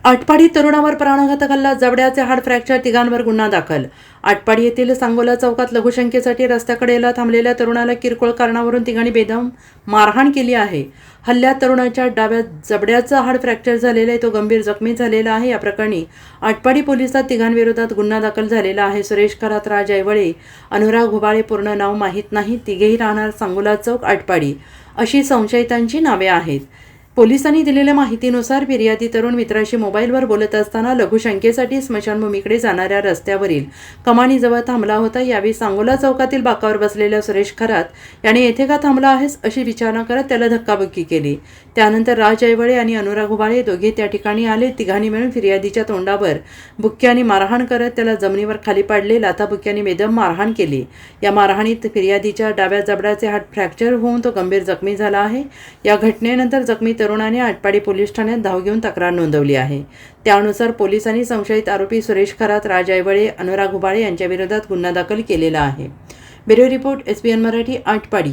आटपाडी तरुणावर प्राणघातक हल्ला, जबड्याचे हाड फ्रॅक्चर, तिघांवर गुन्हा दाखल. आटपाडी येथील सांगोला चौकात लघुशंकेसाठी रस्त्याकडेला थांबलेल्या तरुणाला किरकोळ कारणावरून तिघांनी बेदम मारहाण केली आहे. हल्ल्यात तरुणाच्या डाव्या जबड्याचा हाड फ्रॅक्चर झालेला आहे, तो गंभीर जखमी झालेला आहे. या प्रकरणी आटपाडी पोलिसात तिघांविरोधात गुन्हा दाखल झालेला आहे. सुरेश खरात, राज ऐवळे, अनुराग घुबाळे, पूर्ण नाव माहीत नाही, तिघेही राहणार सांगोला चौक, आटपाडी अशी संशयितांची नावे आहेत. पोलिसांनी दिलेल्या माहितीनुसार फिर्यादी तरुण मित्राशी मोबाईलवर बोलत असताना लघुशंकेसाठी स्मशानभूमीकडे जाणाऱ्या रस्त्यावरील कमानीजवळ थांबला होता. यावेळी सांगोला चौकातील बाकावर बसलेल्या सुरेश खरात याने येथे का थांबला आहेस अशी विचारणा करत त्याला धक्काबुक्की केली. त्यानंतर राज ऐवळे आणि अनुराग घुबाळे दोघे त्या ठिकाणी आले. तिघांनी मिळून फिर्यादीच्या तोंडावर बुक्क्याने मारहाण करत त्याला जमिनीवर खाली पाडले. लाथाबुक्क्याने बेदम मारहाण केली. या मारहाणीत फिर्यादीच्या डाव्या जबड्याचे हाड फ्रॅक्चर होऊन तो गंभीर जखमी झाला आहे. या घटनेनंतर जखमी तरुणाने आटपाडी पोलीस ठाण्यात धाव घेऊन तक्रार नोंदवली आहे. त्यानुसार पोलिसांनी संशयित आरोपी सुरेश खरात, राज ऐवळे, अनुराग घुबाळे यांच्या विरोधात गुन्हा दाखल केलेला आहे. Bureau report, SBN Marathi, Atpadi.